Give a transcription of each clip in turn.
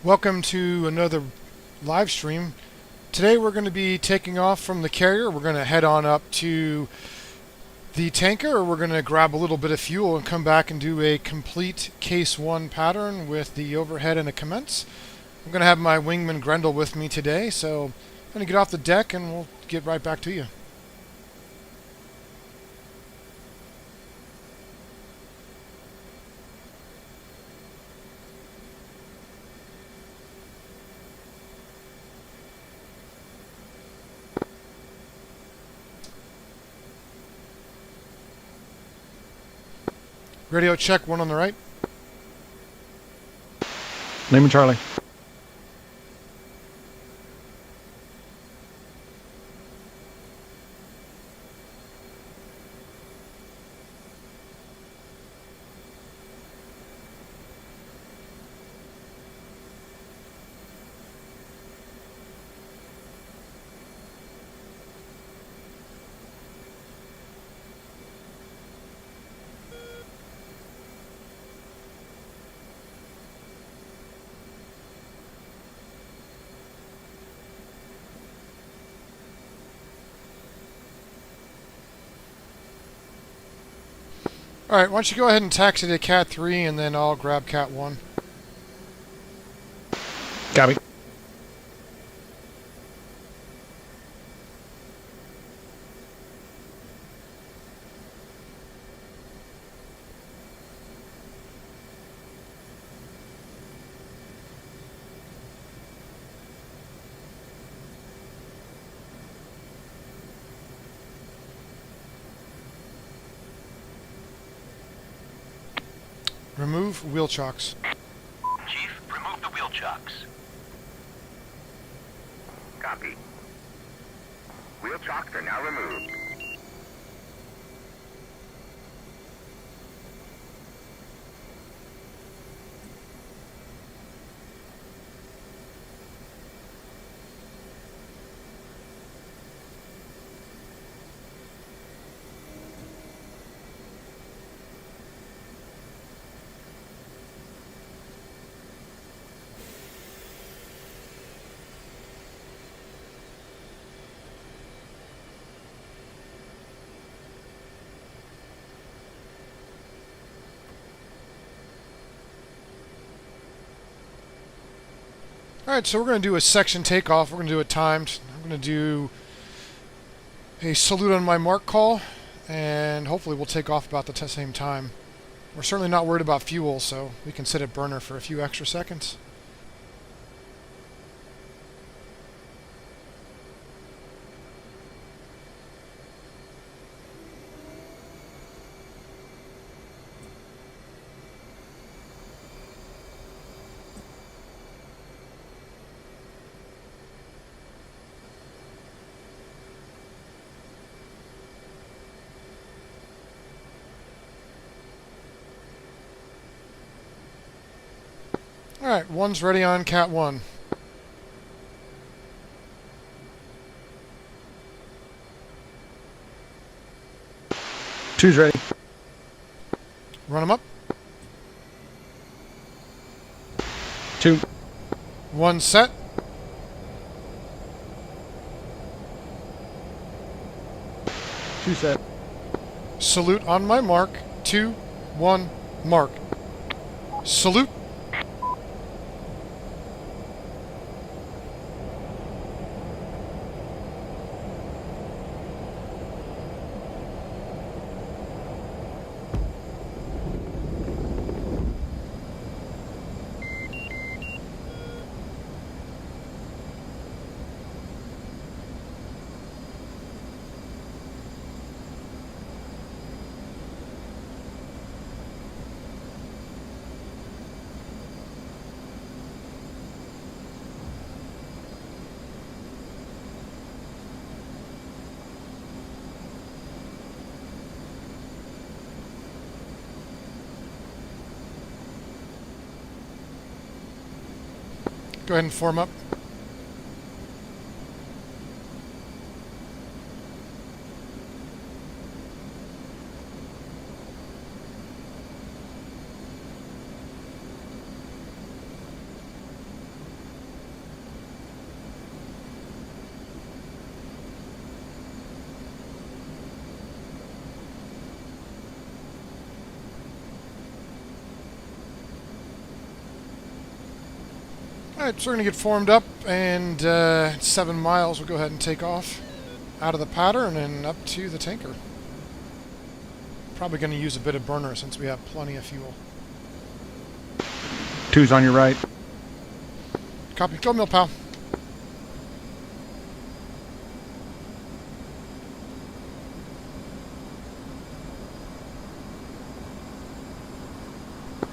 Welcome to another live stream. Today we're going to be taking off from the carrier. We're going to head on up to the tanker, or we're going to grab a little bit of fuel and come back and do a complete case 1 pattern with the overhead and a commence. I'm going to have my wingman Grendel with me today, so I'm going to get off the deck and we'll get right back to you. Radio check, 1 on the right. Lima Charlie. Alright, why don't you go ahead and taxi to Cat 3 and then I'll grab Cat 1. Copy. Remove wheel chocks. Chief, remove the wheel chocks. Copy. Wheel chocks are now removed. Alright, so we're going to do a section takeoff. We're going to do it timed. I'm going to do a salute on my mark call, and hopefully we'll take off about the same time. We're certainly not worried about fuel, so we can sit at burner for a few extra seconds. Alright, 1's ready on Cat 1. Two's ready. Run them up. 2. 1 set. Two set. Salute on my mark. 2, 1, mark. Salute. Go ahead and form up. Alright, so we're going to get formed up, and 7 miles, we'll go ahead and take off out of the pattern and up to the tanker. Probably going to use a bit of burner since we have plenty of fuel. 2's on your right. Copy. Go mill, pal.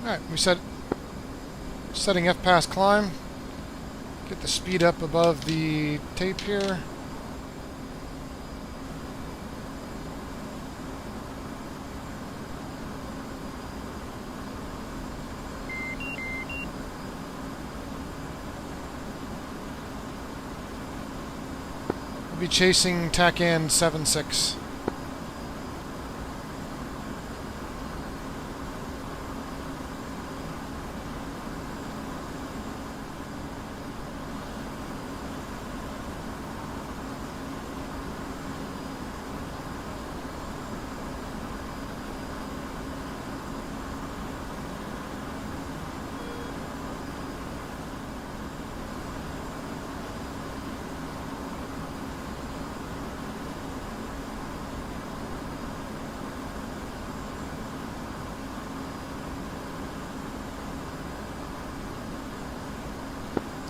Alright, we setting F-pass climb. Get the speed up above the tape here. We'll be chasing TACAN 76.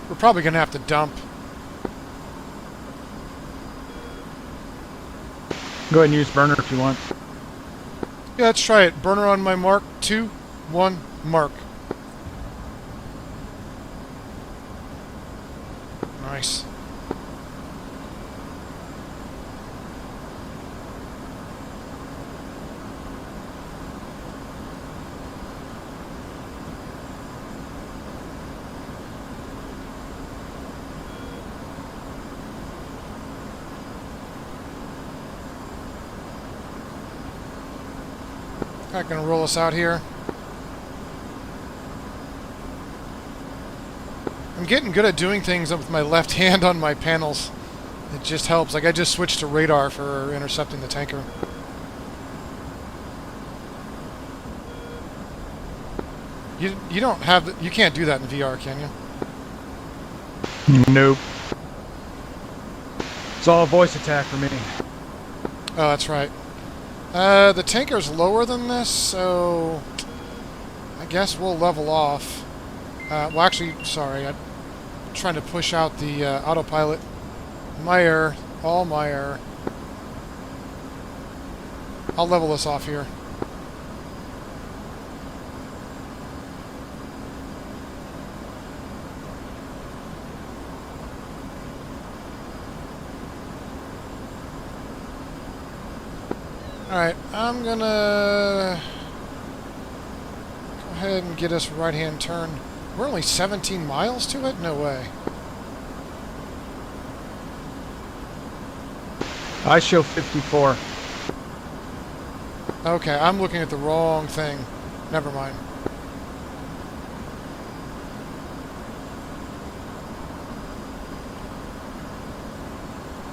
We're probably going to have to dump. Go ahead and use burner if you want. Yeah, let's try it. Burner on my mark. 2, 1, mark. Nice. Not going to roll us out here. I'm getting good at doing things with my left hand on my panels. It just helps. Like I just switched to radar for intercepting the tanker. You don't have the, you can't do that in VR, can you? Nope. It's all voice attack for me. Oh, that's right. The tanker's lower than this, so I guess we'll level off. Well, actually, sorry, I'm trying to push out the autopilot. My error, all my error. I'll level this off here. Alright, I'm gonna go ahead and get us right-hand turn. We're only 17 miles to it? No way. I show 54. Okay, I'm looking at the wrong thing. Never mind.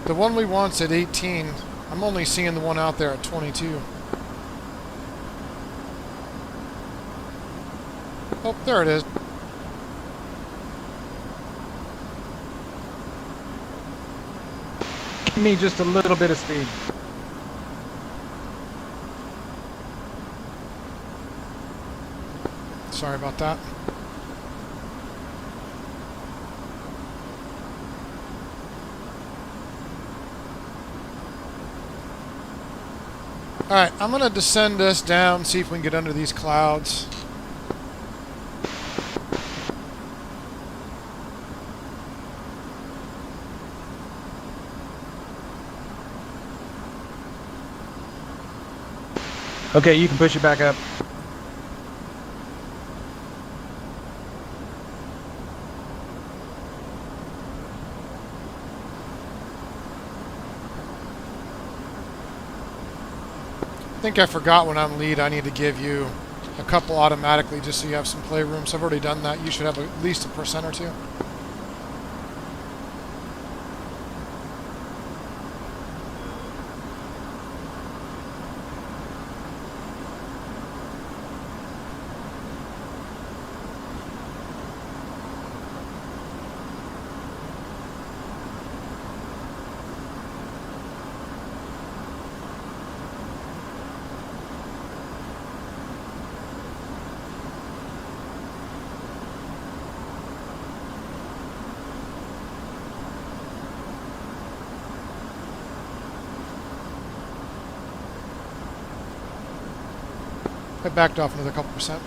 The one we want's at 18. I'm only seeing the one out there at 22. Oh, there it is. Give me just a little bit of speed. Sorry about that. Alright, I'm going to descend us down, see if we can get under these clouds. Okay, you can push it back up. I think I forgot when I'm lead I need to give you a couple automatically just so you have some playroom. So I've already done that. You should have at least 1% or 2. I backed off another couple percent.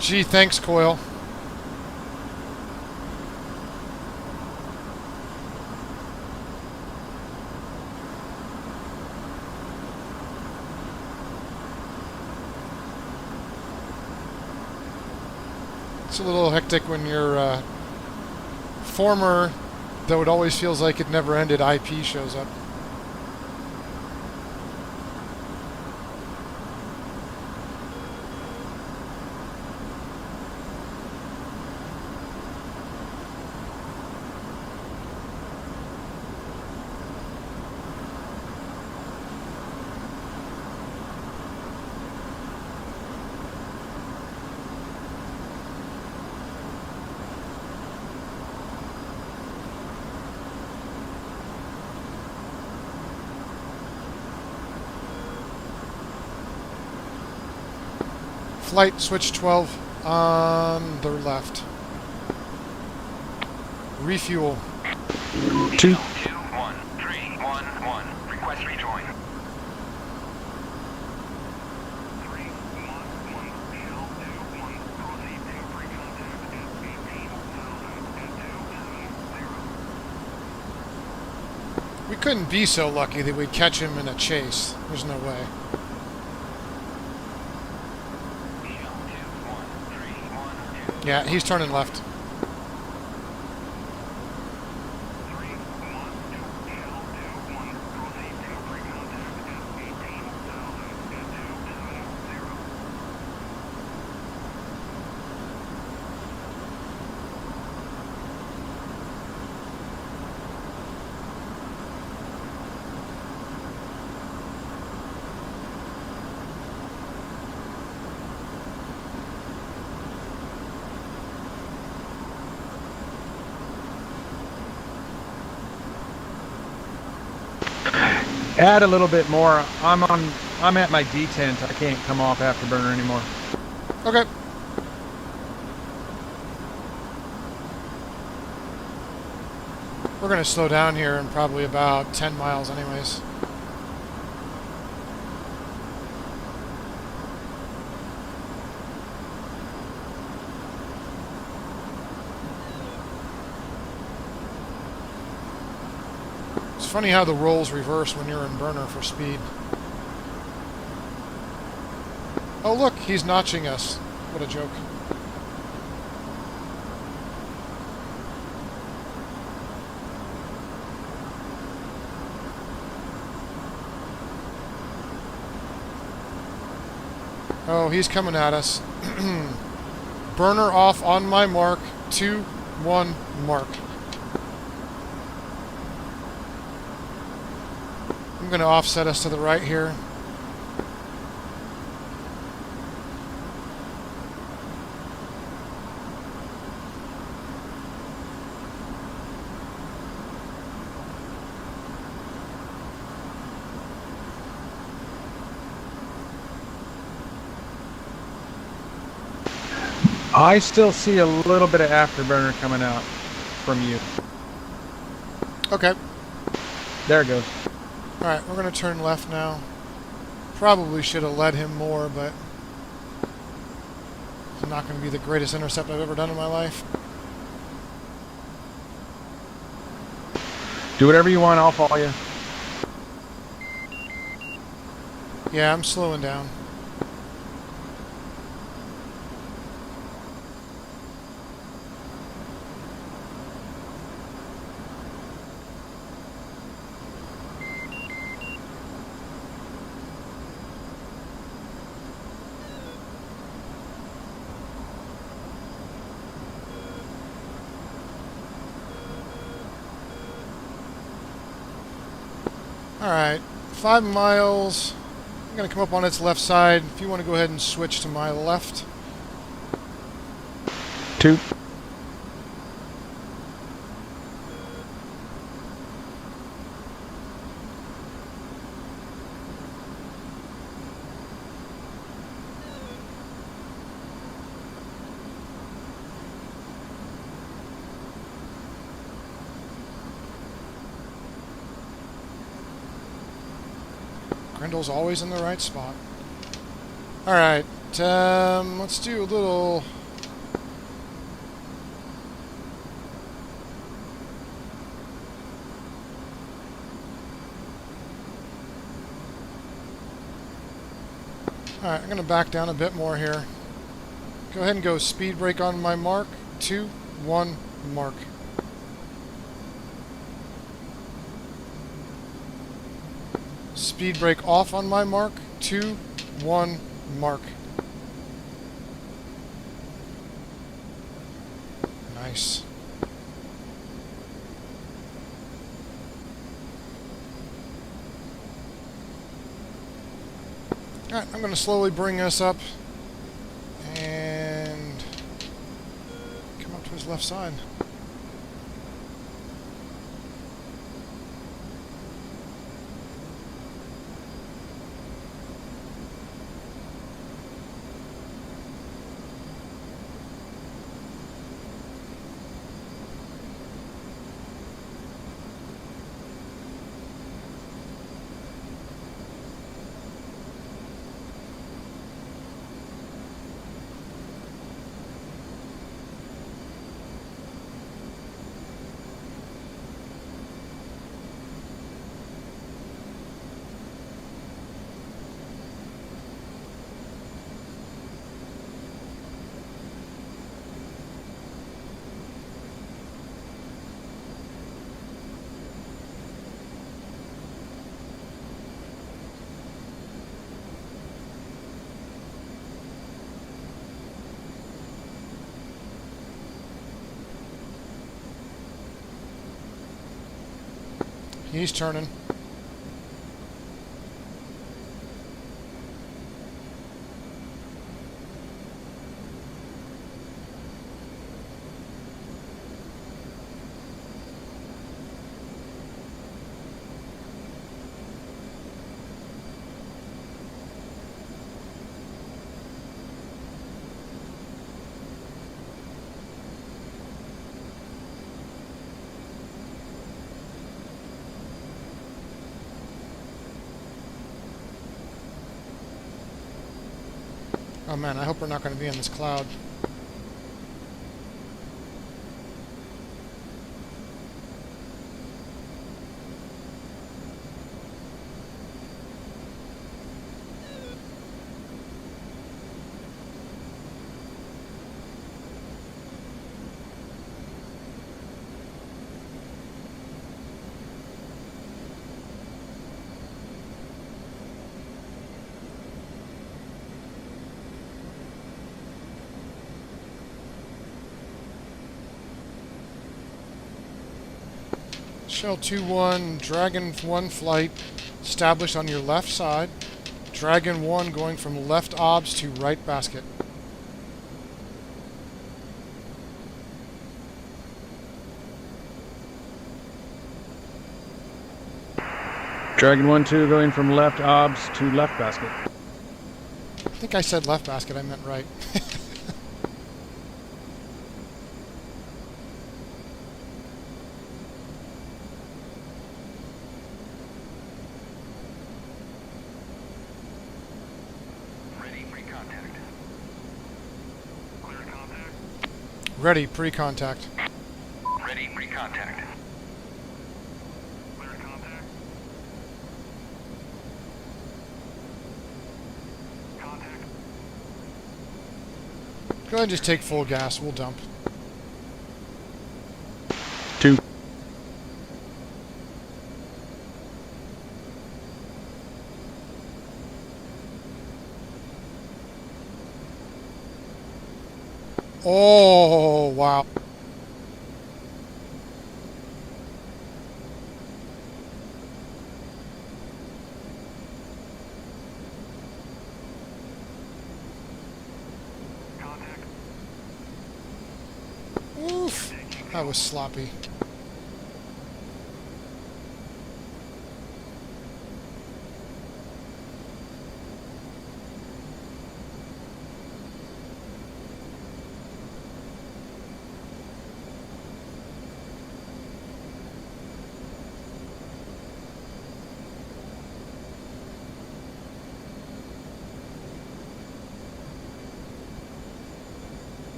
Gee, thanks, Coil. It's a little hectic when your former, though it always feels like it never ended, IP shows up. Flight switch 12 on the left. Refuel. 22111. Request rejoin. We couldn't be so lucky that we'd catch him in a chase. There's no way. Yeah, he's turning left. Add a little bit more. I'm at my detent. I can't come off afterburner anymore. Okay. We're going to slow down here in probably about 10 miles anyways. It's funny how the rolls reverse when you're in burner for speed. Oh look, he's notching us. What a joke. Oh, he's coming at us. Burner off on my mark. 2-1 mark. I'm going to offset us to the right here. I still see a little bit of afterburner coming out from you. Okay. There it goes. Alright, we're going to turn left now. Probably should have led him more, but it's not going to be the greatest intercept I've ever done in my life. Do whatever you want, I'll follow you. Yeah, I'm slowing down. Alright, 5 miles. I'm going to come up on its left side. If you want to go ahead and switch to my left. 2. Grindle's always in the right spot. Alright, let's do a little... Alright, I'm going to back down a bit more here. Go ahead and go speed brake on my mark. 2, 1, mark. Speed brake off on my mark. 2, 1, mark. Nice. Alright, I'm going to slowly bring us up and come up to his left side. He's turning. Oh man, I hope we're not going to be in this cloud. Shell 2-1, Dragon 1 flight, established on your left side. Dragon 1 going from left obs to right basket. Dragon 1-2 going from left obs to left basket. I think I said left basket, I meant right. Ready, pre-contact. Ready, pre-contact. Clear contact. Contact. Go ahead and just take full gas, we'll dump. 2. Oh, wow. Contact. Oof, that was sloppy.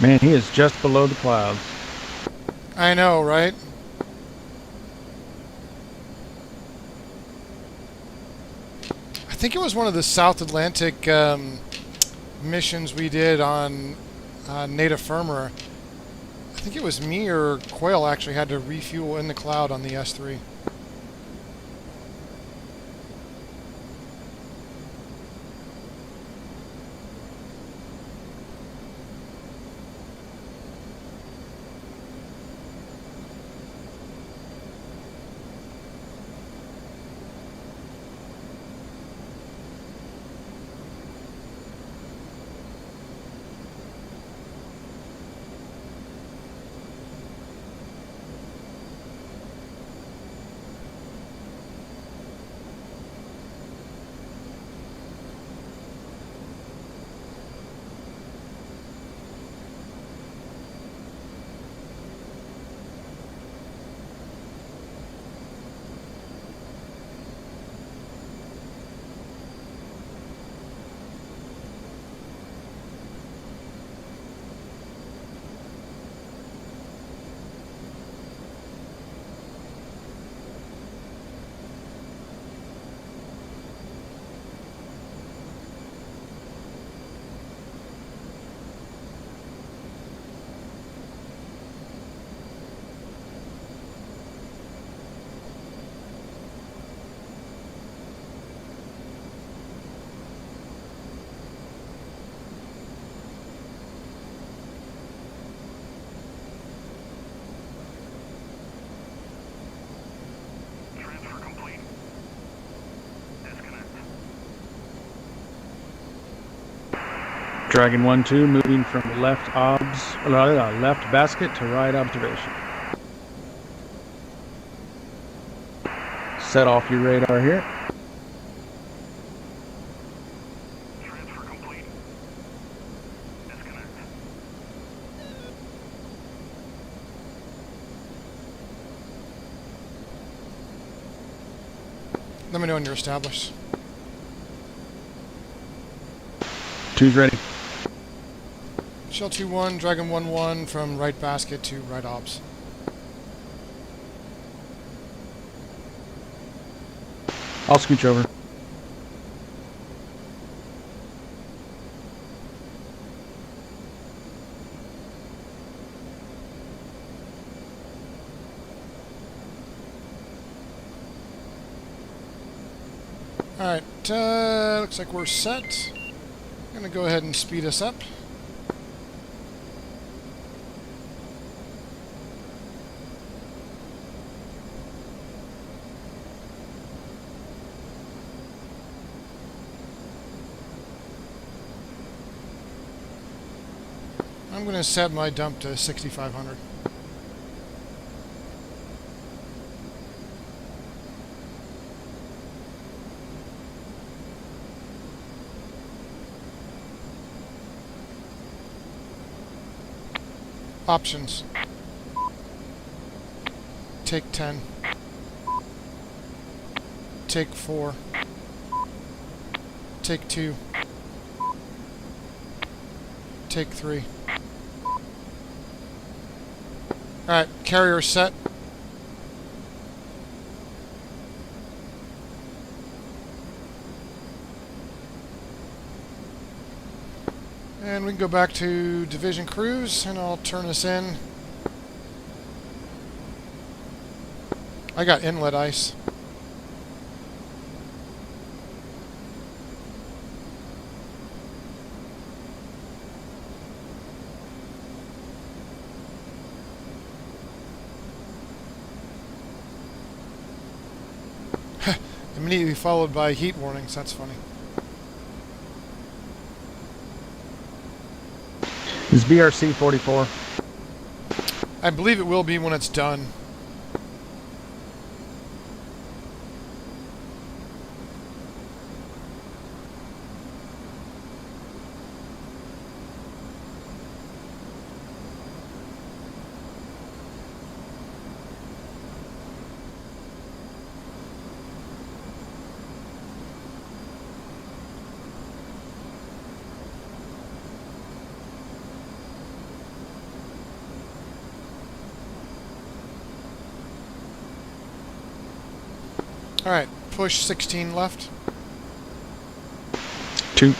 Man, he is just below the clouds. I know, right? I think it was one of the South Atlantic missions we did on Native Firmer. I think it was me or Coil actually had to refuel in the cloud on the S3. Transfer complete. Disconnect. Dragon 1-2 moving from left left basket to right observation. Set off your radar here. Transfer complete. Disconnect. Let me know when you're established. 2's ready. Shell 2-1, Dragon 1-1 from right basket to right obs. I'll scooch over. Alright, looks like we're set. I'm going to go ahead and speed us up. I'm going to set my dump to 6,500. Options. Take 10. Take 4. Take 2. Take 3. Alright, carrier set. And we can go back to Division Cruise, and I'll turn us in. I got inlet ice. Immediately followed by heat warnings, that's funny. Is BRC 44? I believe it will be when it's done. Alright, push 16 left. 2.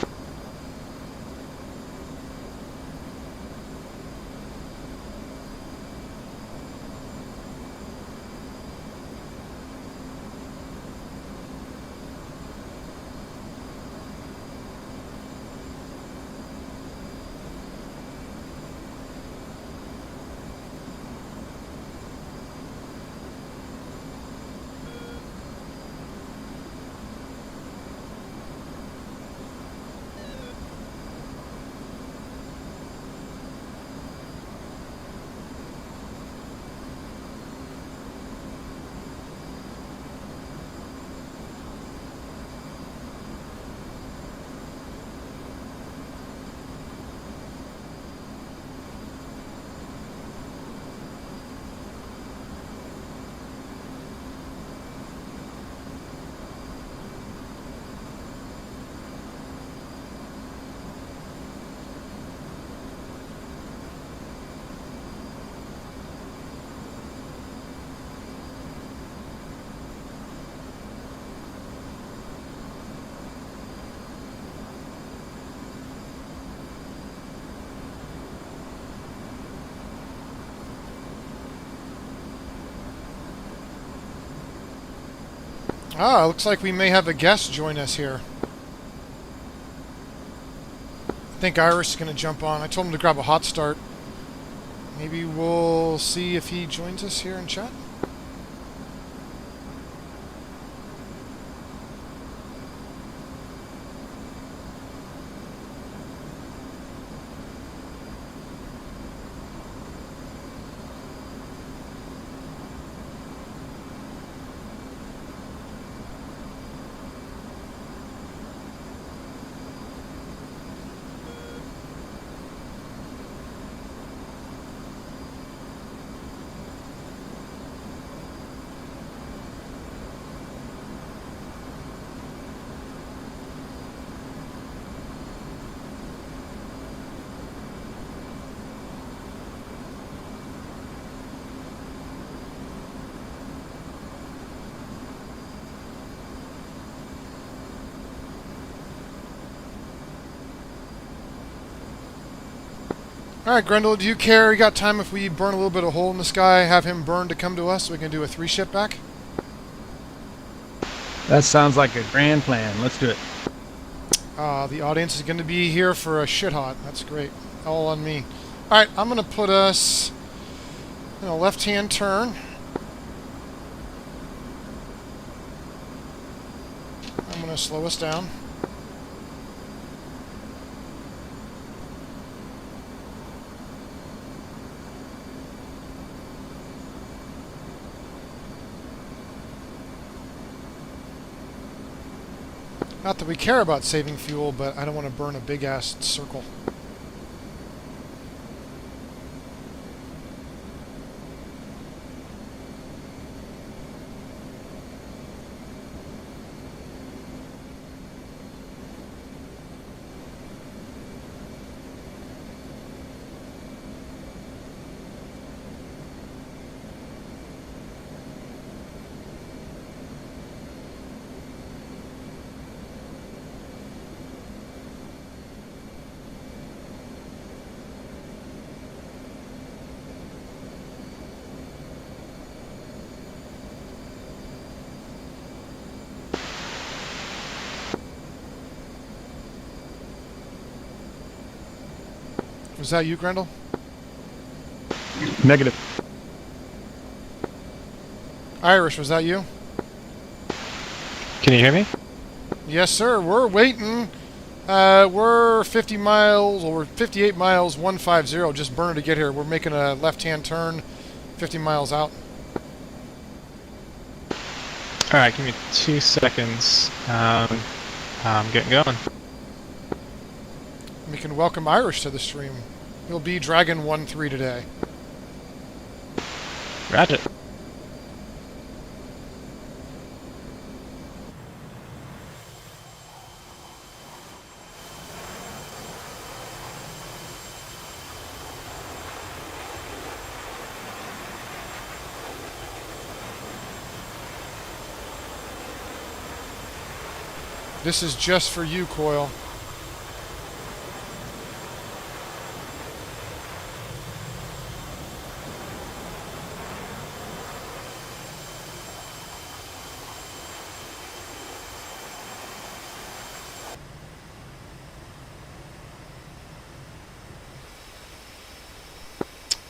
Ah, looks like we may have a guest join us here. I think Irish is going to jump on. I told him to grab a hot start. Maybe we'll see if he joins us here in chat. Alright, Grendel, do you care? You got time if we burn a little bit of hole in the sky, have him burn to come to us so we can do a 3-ship back? That sounds like a grand plan. Let's do it. The audience is going to be here for a shit hot. That's great. All on me. Alright, I'm going to put us in a left-hand turn. I'm going to slow us down. Not that we care about saving fuel, but I don't want to burn a big-ass circle. Was that you, Grendel? Negative. Irish, was that you? Can you hear me? Yes, sir. We're waiting. We're 50 miles, or we're 58 miles, 150. Just burner to get here. We're making a left-hand turn, 50 miles out. All right, give me 2 seconds. I'm getting going. We can welcome Irish to the stream. He'll be Dragon 1-3 today. Roger. This is just for you, Coil.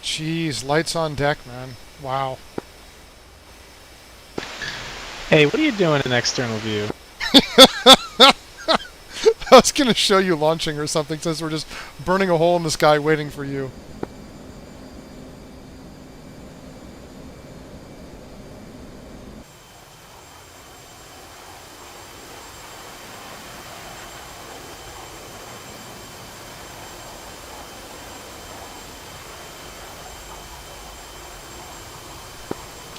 Jeez, lights on deck, man. Wow. Hey, what are you doing in external view? I was going to show you launching or something since we're just burning a hole in the sky waiting for you.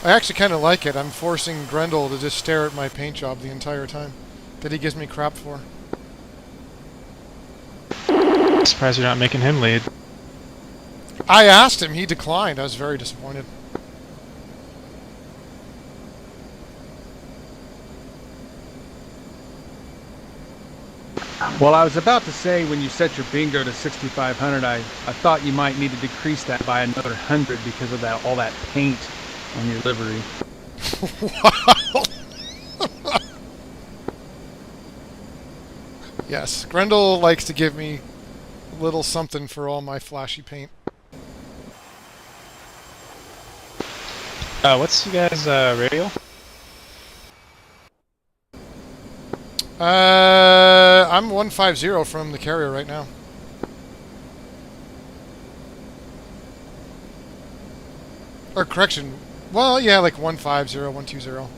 I actually kind of like it. I'm forcing Grendel to just stare at my paint job the entire time that he gives me crap for. Surprised you're not making him lead. I asked him, he declined. I was very disappointed. Well, I was about to say when you set your bingo to 6,500, I thought you might need to decrease that by another 100 because of that all that paint on your livery. Wow. Yes, Grendel likes to give me a little something for all my flashy paint. What's you guys' radial? I'm 150 from the carrier right now. Or correction, well, yeah, like 150, 120.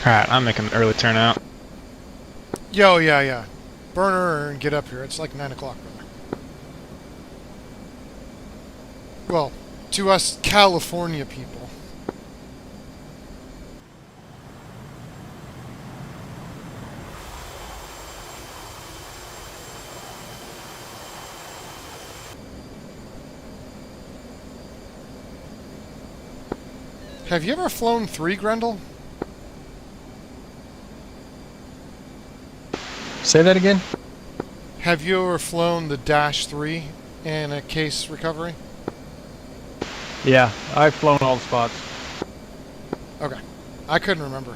Alright, I'm making an early turnout. Yo, yeah. Burner and get up here. It's like 9 o'clock, brother. Well, to us California people. Have you ever flown 3, Grendel? Say that again? Have you ever flown the Dash 3 in a case recovery? Yeah, I've flown all the spots. Okay. I couldn't remember.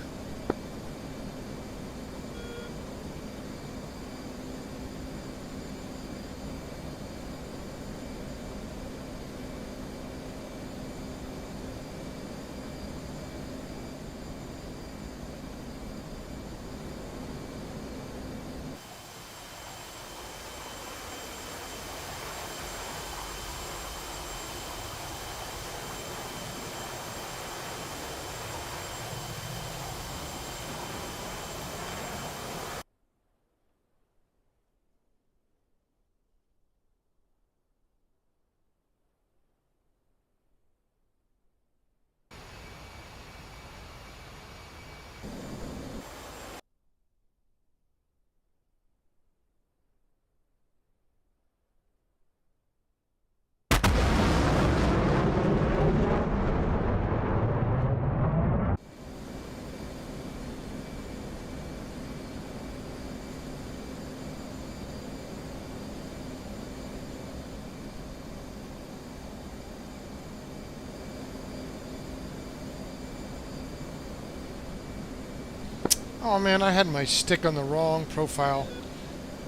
Oh man, I had my stick on the wrong profile.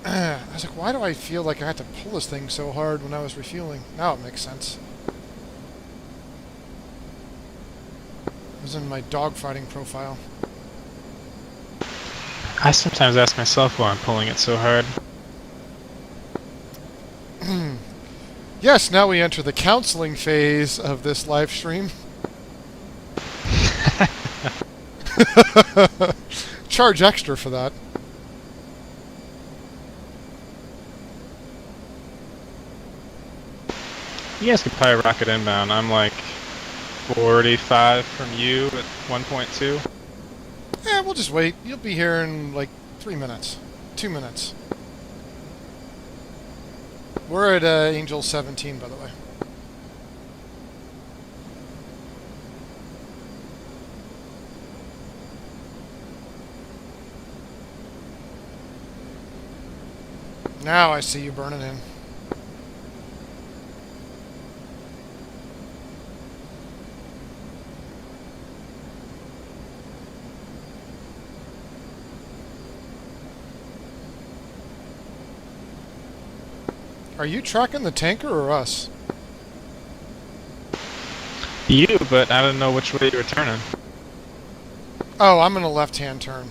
I was like, why do I feel like I had to pull this thing so hard when I was refueling? Now it makes sense. It was in my dogfighting profile. I sometimes ask myself why I'm pulling it so hard. Yes, now we enter the counseling phase of this live stream. Charge extra for that. You guys could probably rocket inbound. I'm like 45 from you at 1.2. Yeah, we'll just wait. You'll be here in like 3 minutes. 2 minutes. We're at Angel 17, by the way. Now I see you burning in. Are you tracking the tanker or us? You, but I don't know which way you were turning. Oh, I'm in a left-hand turn.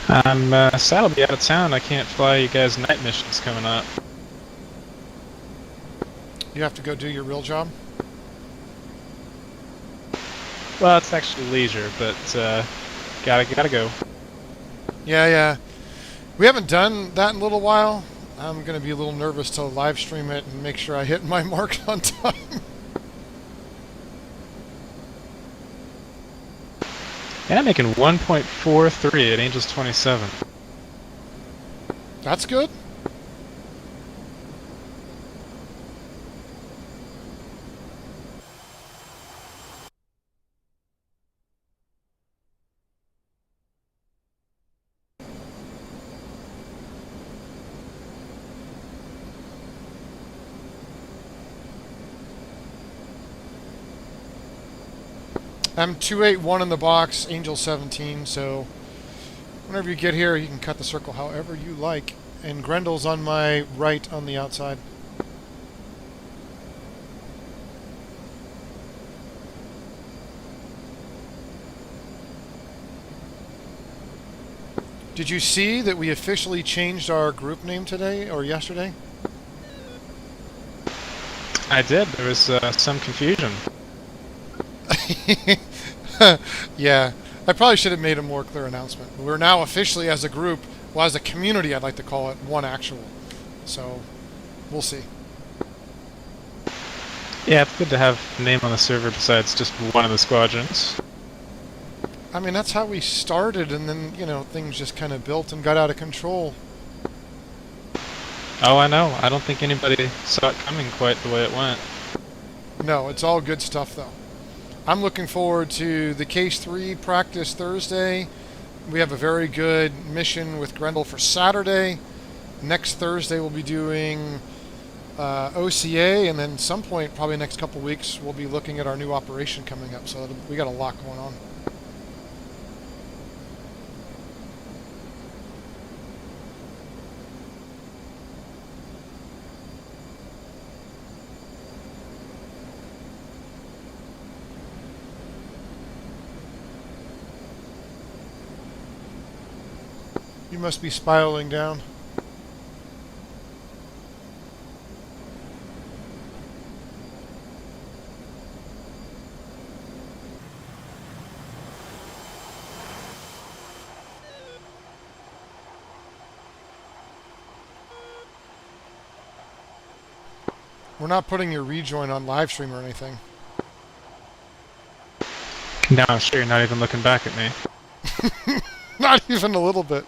I'm sad I'll be out of town. I can't fly you guys' night missions coming up. You have to go do your real job? Well, it's actually leisure, but gotta go. Yeah. We haven't done that in a little while. I'm going to be a little nervous to live stream it and make sure I hit my mark on time. And I'm making 1.43 at Angels 27. That's good. M281 in the box, Angel 17, so whenever you get here, you can cut the circle however you like. And Grendel's on my right on the outside. Did you see that we officially changed our group name today or yesterday? I did. There was some confusion. Yeah, I probably should have made a more clear announcement. We're now officially, as a group, well, as a community, I'd like to call it, one actual. So, we'll see. Yeah, it's good to have a name on the server besides just one of the squadrons. I mean, that's how we started, and then, you know, things just kind of built and got out of control. Oh, I know. I don't think anybody saw it coming quite the way it went. No, it's all good stuff, though. I'm looking forward to the Case 3 practice Thursday. We have a very good mission with Grendel for Saturday. Next Thursday we'll be doing OCA, and then some point, probably next couple weeks, we'll be looking at our new operation coming up. So we got a lot going on. You must be spiraling down. We're not putting your rejoin on live stream or anything. Now I'm sure you're not even looking back at me. Not even a little bit.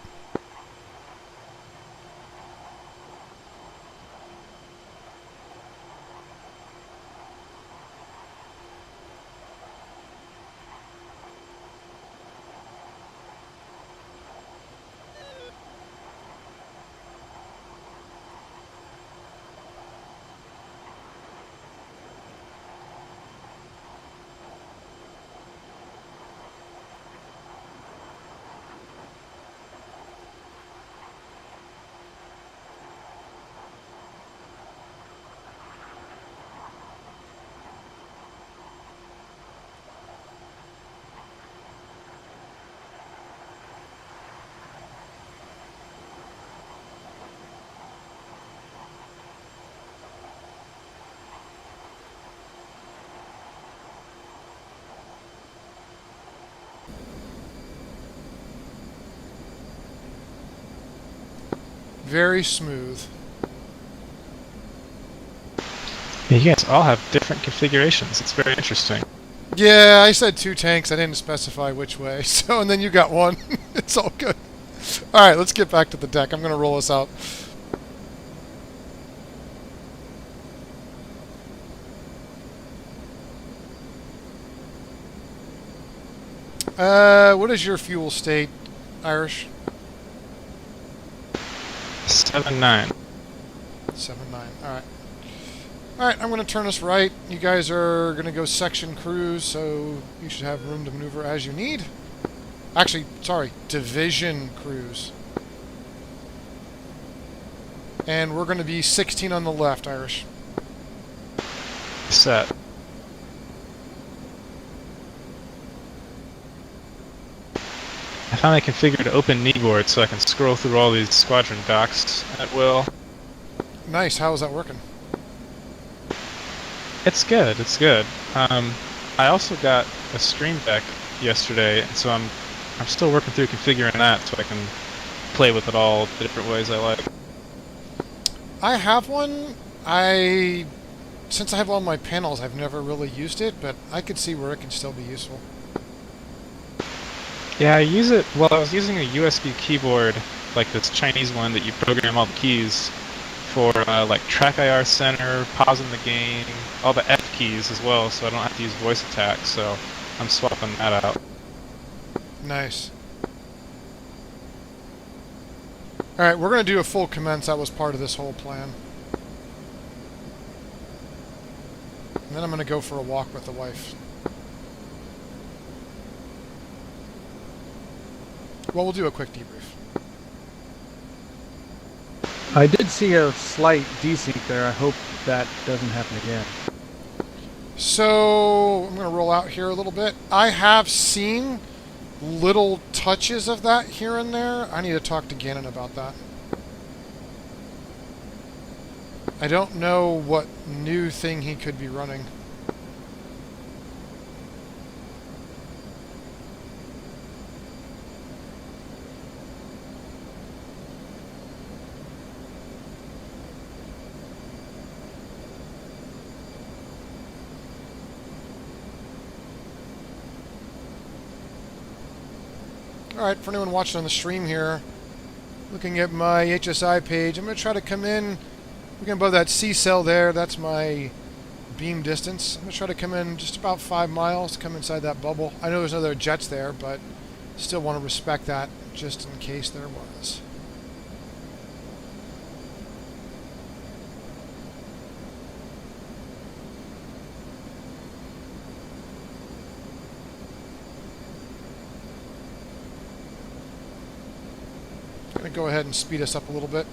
Very smooth. Yeah, you guys all have different configurations. It's very interesting. Yeah, I said 2 tanks. I didn't specify which way. So, and then you got 1. It's all good. All right, let's get back to the deck. I'm going to roll us out. What is your fuel state, Irish? 7-9. 7-9. All right. All right, I'm going to turn us right. You guys are going to go section cruise, so you should have room to maneuver as you need. Actually, sorry, division cruise. And we're going to be 16 on the left, Irish. Set. I finally configured open kneeboard so I can scroll through all these squadron docs at will. Nice. How is that working? It's good. It's good. I also got a Stream Deck yesterday, and so I'm still working through configuring that so I can play with it all the different ways I like. I have one. Since I have all my panels, I've never really used it, but I could see where it can still be useful. Yeah, I use it. Well, I was using a USB keyboard, like this Chinese one that you program all the keys for, like track IR center, pausing the game, all the F keys as well, so I don't have to use voice attack. So I'm swapping that out. Nice. All right, we're going to do a full commence. That was part of this whole plan. And then I'm going to go for a walk with the wife. Well, we'll do a quick debrief. I did see a slight desync there. I hope that doesn't happen again. So, I'm going to roll out here a little bit. I have seen little touches of that here and there. I need to talk to Gannon about that. I don't know what new thing he could be running. Alright, for anyone watching on the stream here, looking at my HSI page, I'm going to try to come in, looking above that C cell there, that's my beam distance. I'm going to try to come in just about 5 miles, come inside that bubble. I know there's other jets there, but still want to respect that just in case there was. Going to go ahead and speed us up a little bit.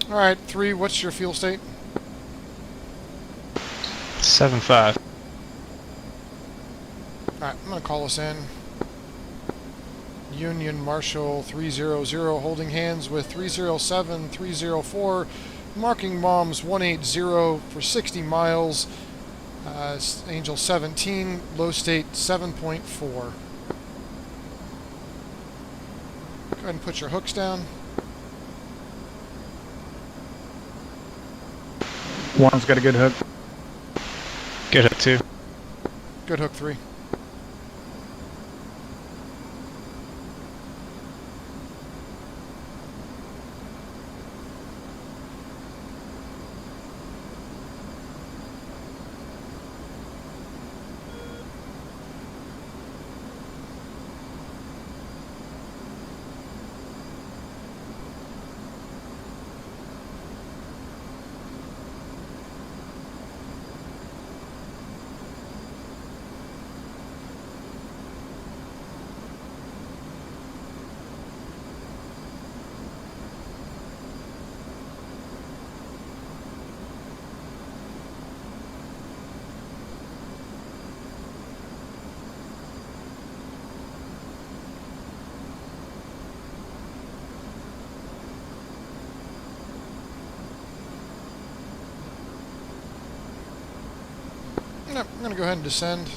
Alright, 3, what's your fuel state? 7.5. Alright, I'm going to call us in. Union Marshal 300 holding hands with 307, 304, marking bombs 180 for 60 miles. Angel 17, low state 7.4. Go ahead and put your hooks down. One's got a good hook. Good hook 2. Good hook 3. Yep, I'm going to go ahead and descend.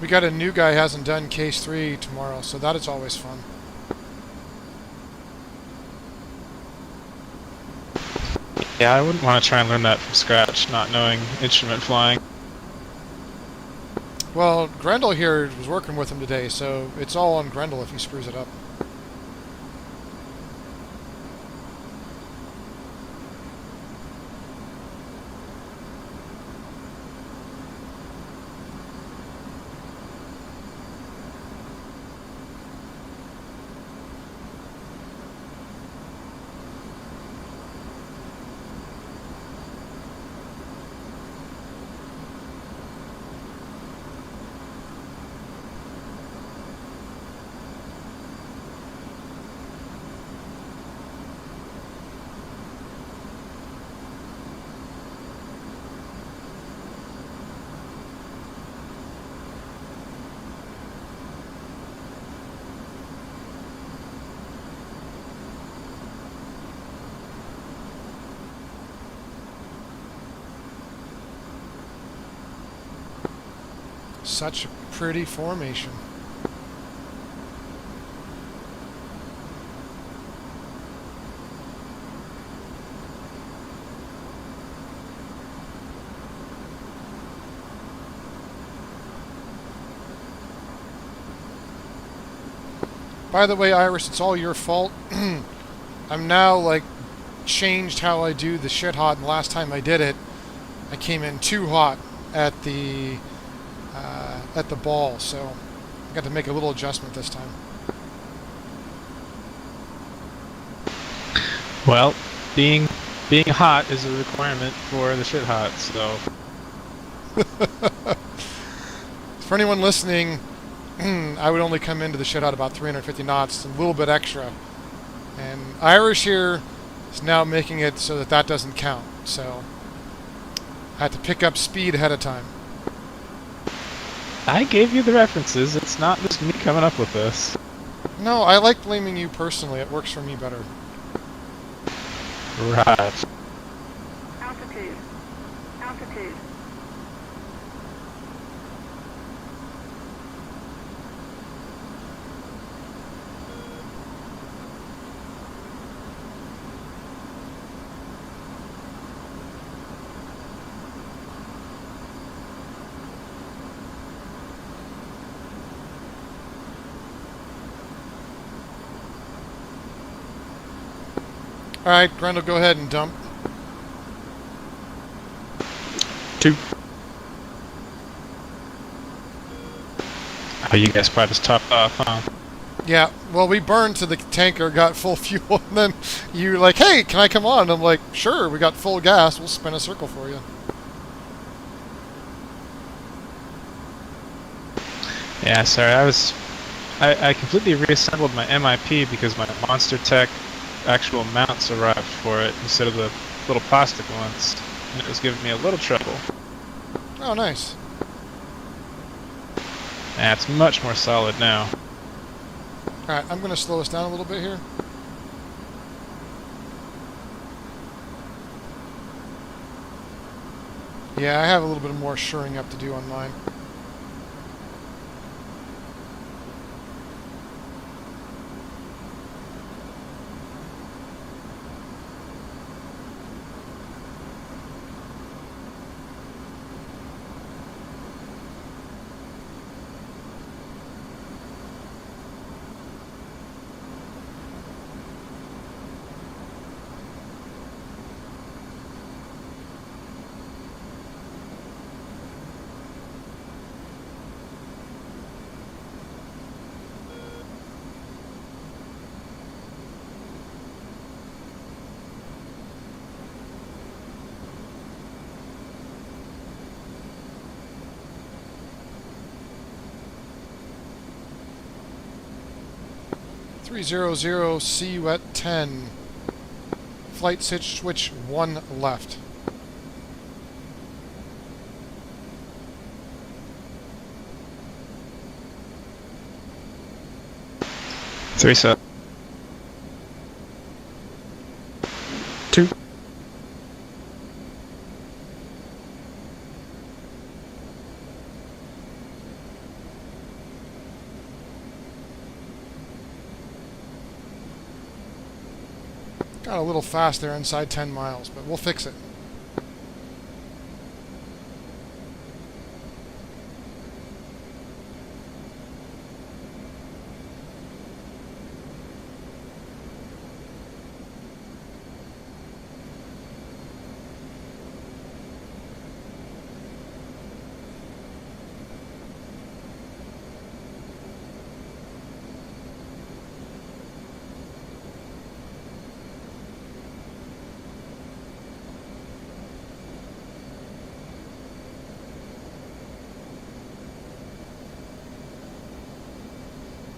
We got a new guy who hasn't done Case 3 tomorrow, so that is always fun. Yeah, I wouldn't want to try and learn that from scratch, not knowing instrument flying. Well, Grendel here was working with him today, so it's all on Grendel if he screws it up. Such a pretty formation. By the way, Iris, it's all your fault. I'm now, like, changed how I do the shit hot, and last time I did it, I came in too hot at the ball, so I got to make a little adjustment this time. Well, being hot is a requirement for the shit hot, so... For anyone listening, I would only come into the shit hot about 350 knots, a little bit extra. And Irish here is now making it so that that doesn't count, so I had to pick up speed ahead of time. I gave you the references. It's not just me coming up with this. No, I like blaming you personally. It works for me better. Right. Altitude. Altitude. Alright, Grendel, go ahead and dump. 2. Oh, you guys probably just topped off, huh? Yeah, well, we burned to the tanker, got full fuel, and then you like, hey, can I come on? And I'm like, sure, we got full gas. We'll spin a circle for you. Yeah, sorry, I completely reassembled my MIP because my Monster Tech actual mounts arrived for it instead of the little plastic ones, and it was giving me a little trouble. Oh, nice. Yeah, it's much more solid now. Alright, I'm going to slow us down a little bit here. Yeah, I have a little bit more shoring up to do on mine. .300, see you at 10. Flight switch 1 left. Three set. 2. Got a little fast there inside 10 miles, but we'll fix it.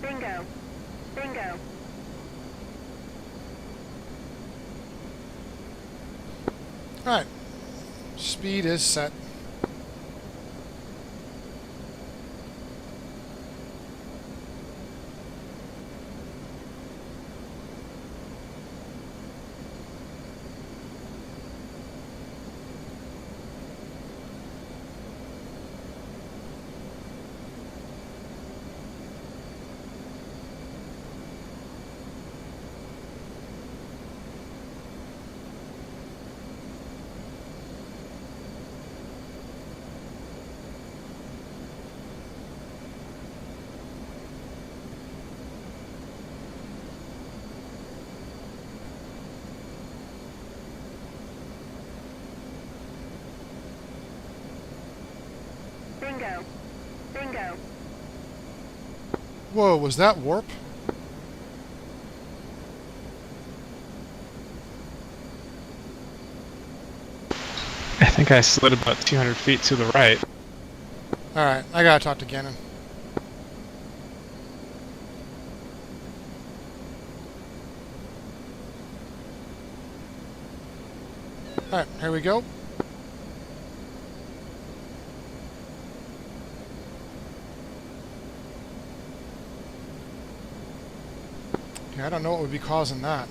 Bingo. Bingo. Alright. Speed is set. Bingo. Bingo. Whoa, was that warp? I think I slid about 200 feet to the right. Alright, I gotta talk to Gannon. Alright, here we go. I don't know what would be causing that.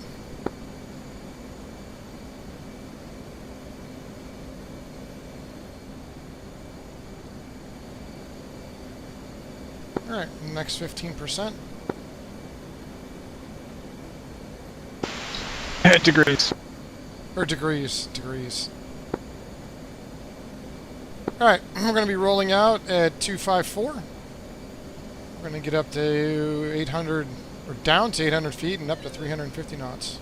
Alright, next 15%. Degrees. Or degrees. Alright, we're going to be rolling out at 254. We're going to get up to 800, or down to 800 feet and up to 350 knots.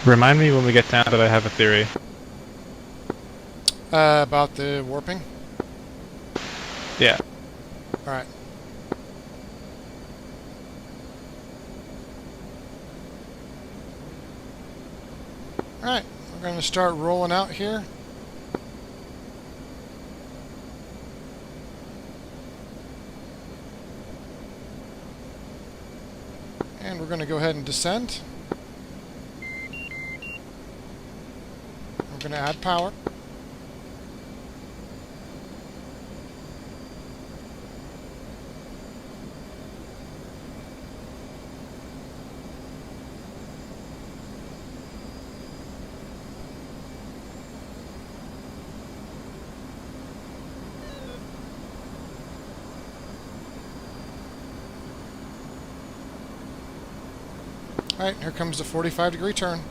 Remind me when we get down that I have a theory. About the warping? Yeah. Alright. Alright, we're going to start rolling out here. And we're going to go ahead and descend. We're going to add power. Alright, here comes the 45-degree turn.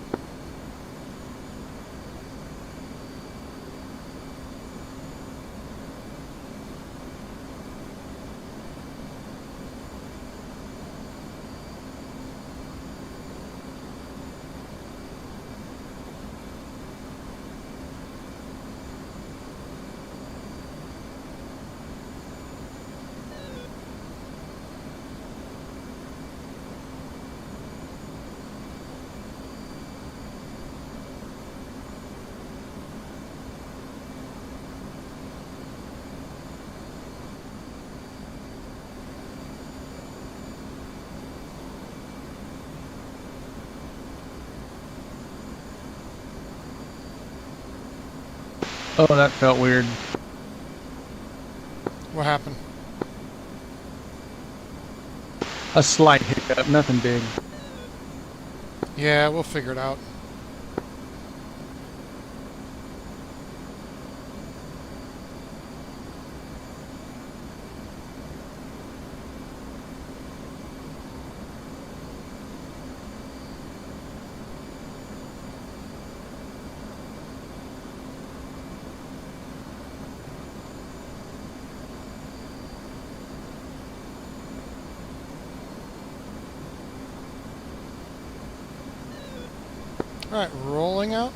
Oh, that felt weird. What happened? A slight hiccup, nothing big. Yeah, we'll figure it out. Alright, rolling out.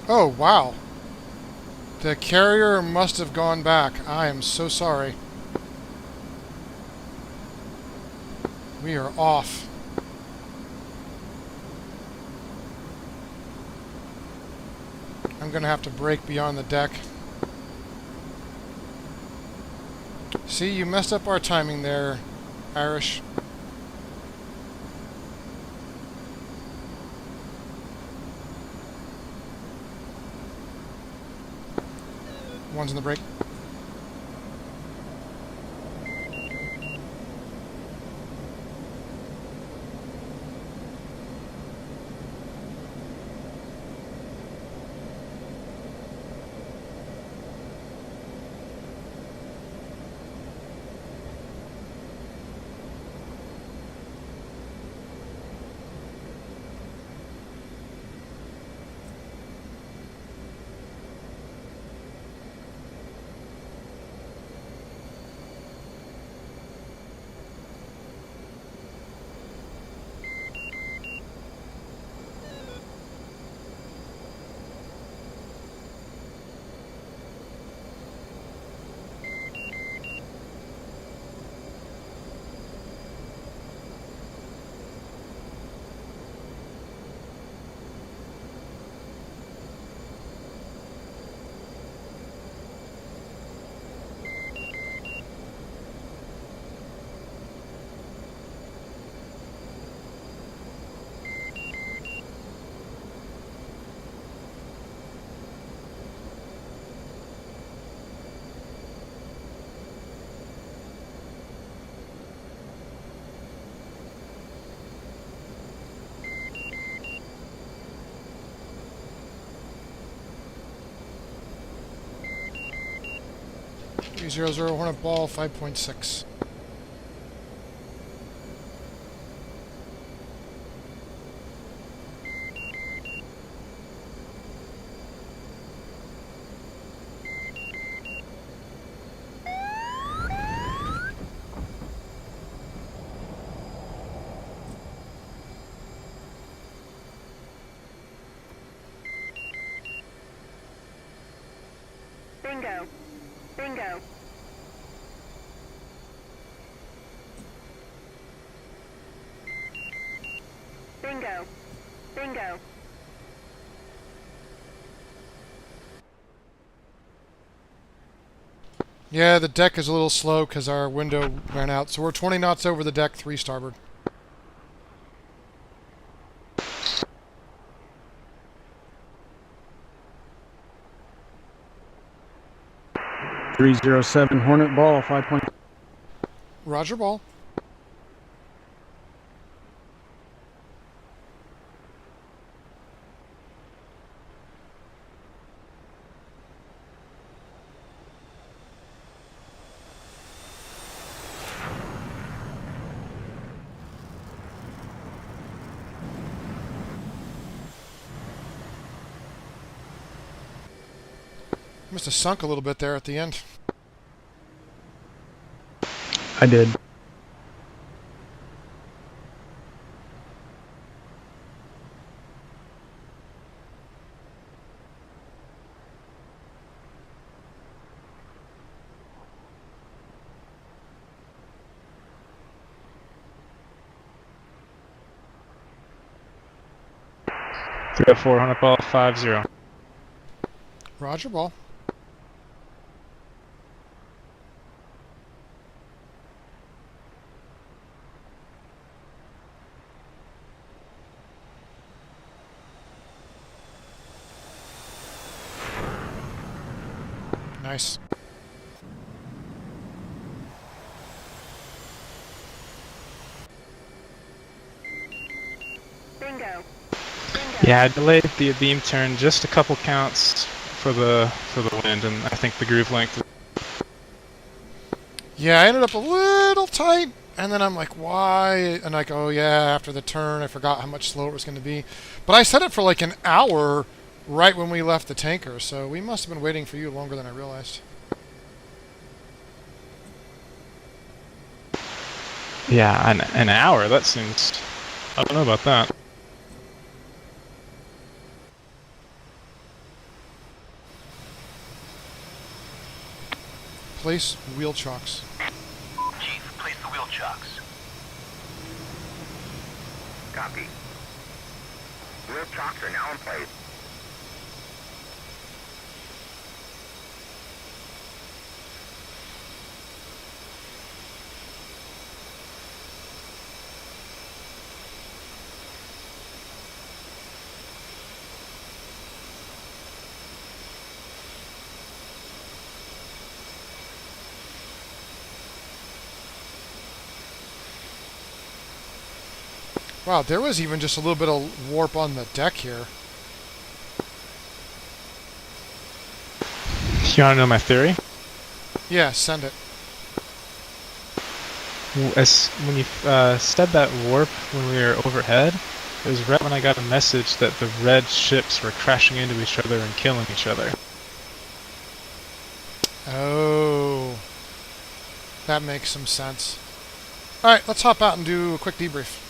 Oh, wow. The carrier must have gone back. I am so sorry. We are off. I'm going to have to brake beyond the deck. See, you messed up our timing there, Irish. One's in the brake. 300 Hornet Ball 5.6. Bingo. Bingo. Bingo. Bingo. Yeah, the deck is a little slow because our window ran out. So we're 20 knots over the deck, 3 starboard. .307 Hornet Ball 5. Roger, ball. Must have sunk a little bit there at the end. I did. Three oh four Hornet Ball 50. Roger, ball. Nice. Bingo. Yeah, I delayed the beam turn just a couple counts for the wind, and I think the groove length. Yeah, I ended up a little tight, and then I'm like, why? And like, oh yeah, after the turn, I forgot how much slower it was going to be. But I set it for like an hour right when we left the tanker, so we must have been waiting for you longer than I realized. Yeah, an hour. That seems. I don't know about that. Place wheel chocks. Chief, place the wheel chocks. Copy. Wheel chocks are now in place. Wow, there was even just a little bit of warp on the deck here. You want to know my theory? Yeah, send it. When you said that warp when we were overhead, it was right when I got a message that the red ships were crashing into each other and killing each other. Oh, that makes some sense. Alright, let's hop out and do a quick debrief.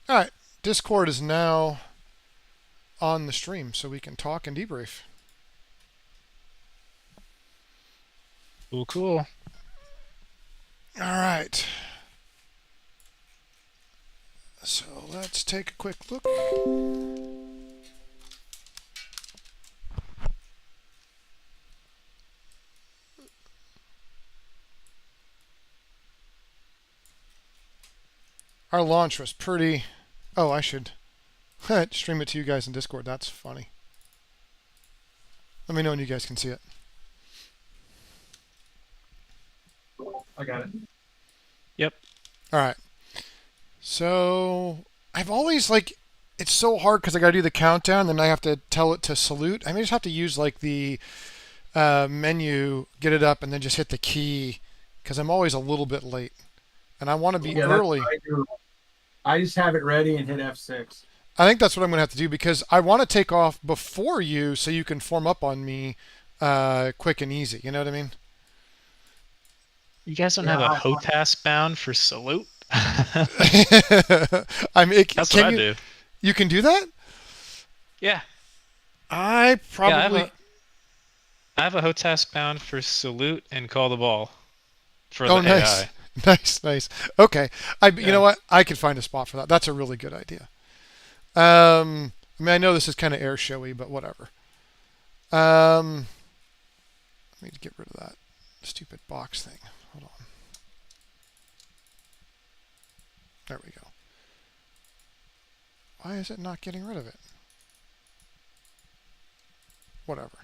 Alright, Discord is now on the stream, so we can talk and debrief. Cool, cool. Alright. So let's take a quick look. Our launch was pretty... Oh, I should Stream it to you guys in Discord. That's funny. Let me know when you guys can see it. I got it. Yep. All right. So I've always like, it's so hard because I got to do the countdown, then I have to tell it to salute. I may just have to use like the menu, get it up, and then just hit the key because I'm always a little bit late, and I want to be early. That's what I do. I just have it ready and hit F6. I think that's what I'm going to have to do because I want to take off before you so you can form up on me quick and easy. You know what I mean? You guys don't have a HOTAS bound for salute? I mean, That's what I do. You can do that? Yeah. I probably. I have a HOTAS bound for salute and call the ball for Oh, the nice. AI. Nice. Okay. You know what? I could find a spot for that. That's a really good idea. I mean, I know this is kind of air showy, but whatever. Let me get rid of that stupid box thing. Hold on. There we go. Why is it not getting rid of it? Whatever.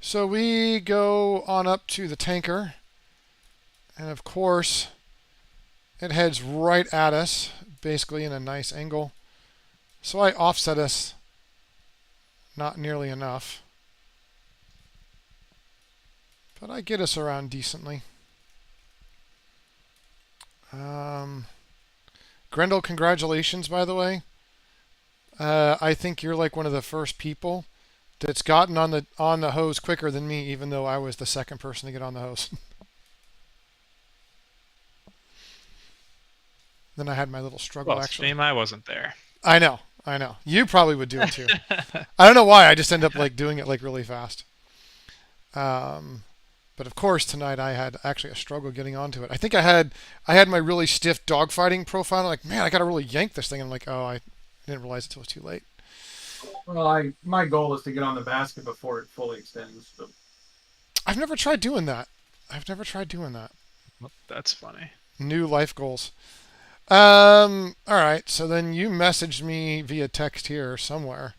So we go on up to the tanker. And of course, it heads right at us, basically in a nice angle. So I offset us not nearly enough. But I get us around decently. Grendel, congratulations, by the way. I think you're like one of the first people that's gotten on the hose quicker than me, even though I was the second person to get on the hose. Then I had my little struggle, Well, actually. shame I wasn't there. I know. You probably would do it too. I don't know why. I just end up like doing it like really fast. But of course tonight I had actually a struggle getting onto it. I think I had my really stiff dogfighting profile. I'm like, man, I got to really yank this thing. I'm like, oh, I didn't realize it until it was too late. Well, my goal is to get on the basket before it fully extends. So. I've never tried doing that. Well, that's funny. New life goals. All right. So then you messaged me via text here somewhere.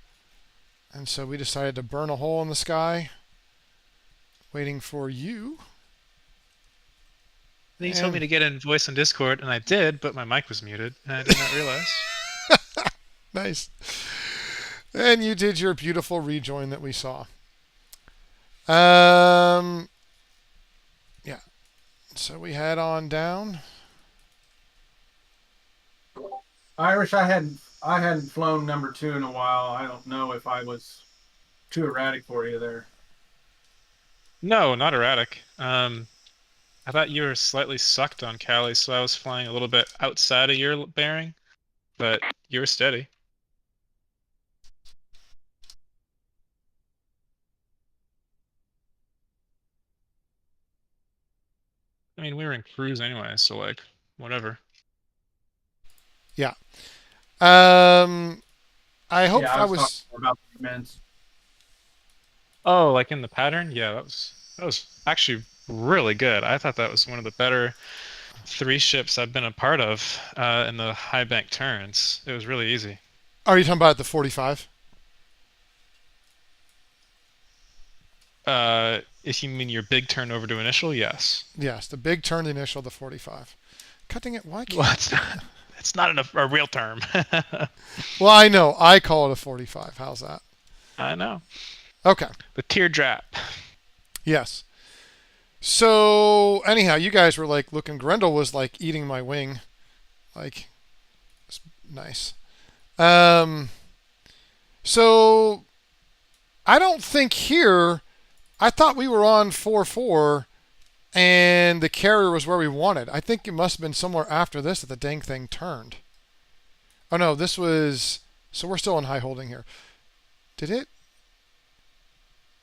And so we decided to burn a hole in the sky. Waiting for you. Then you told me to get in voice on Discord, and I did, but my mic was muted, and I did not realize. Nice. And you did your beautiful rejoin that we saw. Yeah. So we head on down. Irish, I hadn't flown number 2 in a while. I don't know if I was too erratic for you there. No, not erratic. I thought you were slightly sucked on Cali, so I was flying a little bit outside of your bearing, but you were steady. I mean, we were in cruise anyway, so like, whatever. Yeah. I hope Yeah, I was talking more about the immense. Oh, like in the pattern? Yeah, that was actually really good. I thought that was one of the better 3 ships I've been a part of in the high bank turns. It was really easy. Are you talking about the 45? If you mean your big turn over to initial, yes. Yes, the big turn initial, the 45. Cutting it, why can't Well, it's not a real term. Well, I know. I call it a 45. How's that? I know. Okay. The teardrop. Yes. So, anyhow, you guys were like looking. Grendel was like eating my wing. Like, it's nice. So, I don't think here. I thought we were on 4-4 and the carrier was where we wanted. I think it must have been somewhere after this that the dang thing turned. Oh no, this was... So we're still in high holding here. Did it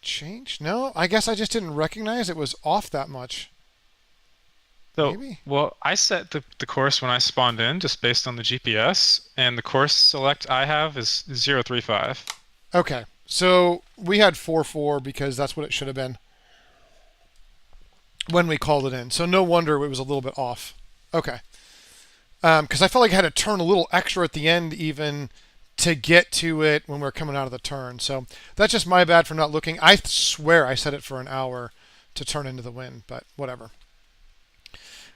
change? No, I guess I just didn't recognize it was off that much. So, Maybe? well, I set the course when I spawned in just based on the GPS, and the course select I have is 035. Okay, so we had 4-4 because that's what it should have been when we called it in. So no wonder it was a little bit off. Okay. Because I felt like I had to turn a little extra at the end even to get to it when we're coming out of the turn. So that's just my bad for not looking. I swear I set it for an hour to turn into the wind, but whatever.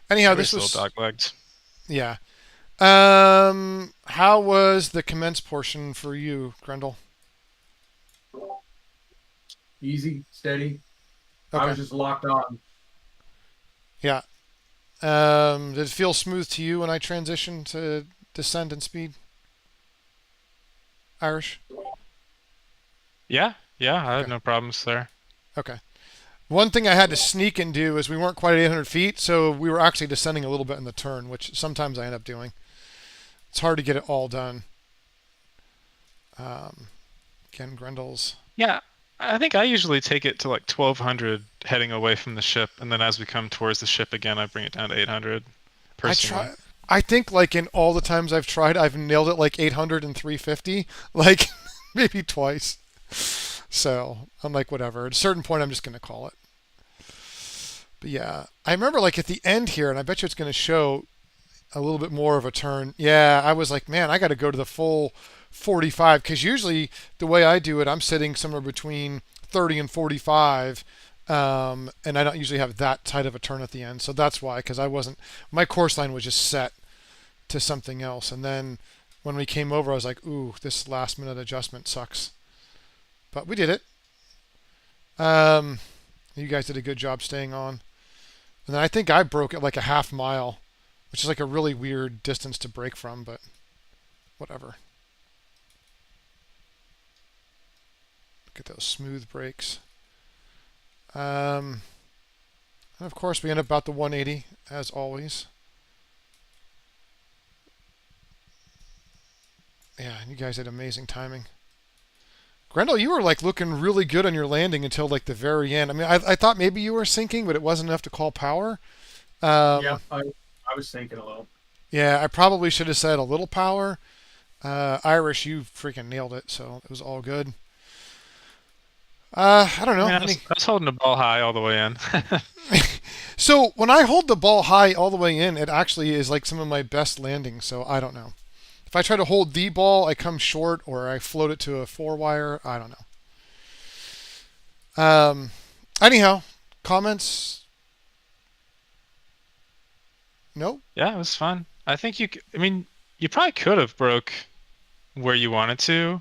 Anyhow, this was still dog-legged. yeah. How was the commence portion for you, Grendel? Easy, steady. Okay. I was just locked on. Yeah. Did it feel smooth to you when I transitioned to descent and speed? Irish? Yeah, I had Okay. no problems there. Okay. One thing I had to sneak and do is we weren't quite at 800 feet, so we were actually descending a little bit in the turn, which sometimes I end up doing. It's hard to get it all done. Again, Grendel's. Yeah, I think I usually take it to like 1200 heading away from the ship, and then as we come towards the ship again, I bring it down to 800. Personally. I think like in all the times I've tried, I've nailed it like 800 and 350, like maybe twice. So I'm like, whatever. At a certain point, I'm just going to call it. But yeah, I remember like at the end here, and I bet you it's going to show a little bit more of a turn. Yeah, I was like, man, I got to go to the full 45 because usually the way I do it, I'm sitting somewhere between 30 and 45. And I don't usually have that tight of a turn at the end. So that's why, because my course line was just set to something else. And then when we came over, I was like, ooh, this last minute adjustment sucks. But we did it. You guys did a good job staying on. And then I think I broke it like a half mile, which is like a really weird distance to break from, but whatever. Look at those smooth breaks. And of course, we end up about the 180, as always. Yeah, you guys had amazing timing. Grendel, you were like looking really good on your landing until like the very end. I mean, I thought maybe you were sinking, but it wasn't enough to call power. Yeah, I was thinking a little. Yeah, I probably should have said a little power. Irish, you freaking nailed it, so it was all good. I don't know. I was holding the ball high all the way in. So when I hold the ball high all the way in, it actually is like some of my best landings. So I don't know. If I try to hold the ball, I come short, or I float it to a 4-wire. I don't know. Anyhow, comments? No? Yeah, it was fun. I think you probably could have broke where you wanted to,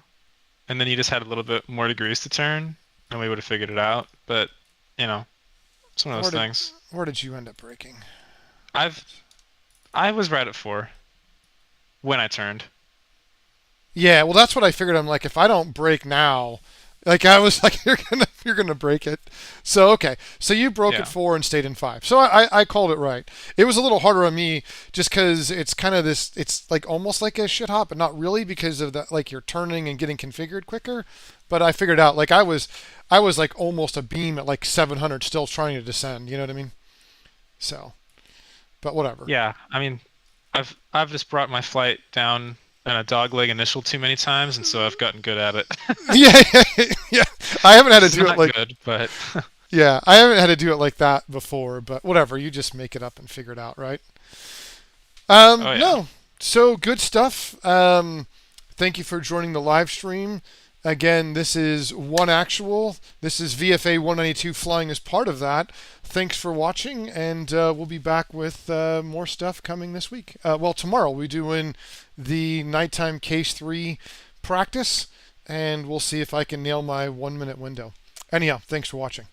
and then you just had a little bit more degrees to turn, and we would have figured it out. But, it's one of those things. Where did you end up breaking? I was right at 4 when I turned. Yeah, well, that's what I figured. I'm like, if I don't break now, like I was like, you're gonna break it. So okay, so you broke at 4 and stayed in 5. So I called it right. It was a little harder on me just because it's kind of this. It's like almost like a shit hop, but not really because of that. Like you're turning and getting configured quicker. But I figured out like I was like almost a beam at like 700, still trying to descend. You know what I mean? So, but whatever. Yeah, I mean, I've just brought my flight down in a dogleg initial too many times, and so I've gotten good at it. yeah. I haven't had to do it like good, but yeah, I haven't had to do it like that before. But whatever, you just make it up and figure it out, right? Yeah. No, so good stuff. Thank you for joining the live stream. Again, this is One Actual. This is VFA 192 flying as part of that. Thanks for watching, and we'll be back with more stuff coming this week. Well, tomorrow we're doing the nighttime Case 3 practice, and we'll see if I can nail my 1-minute window. Anyhow, thanks for watching.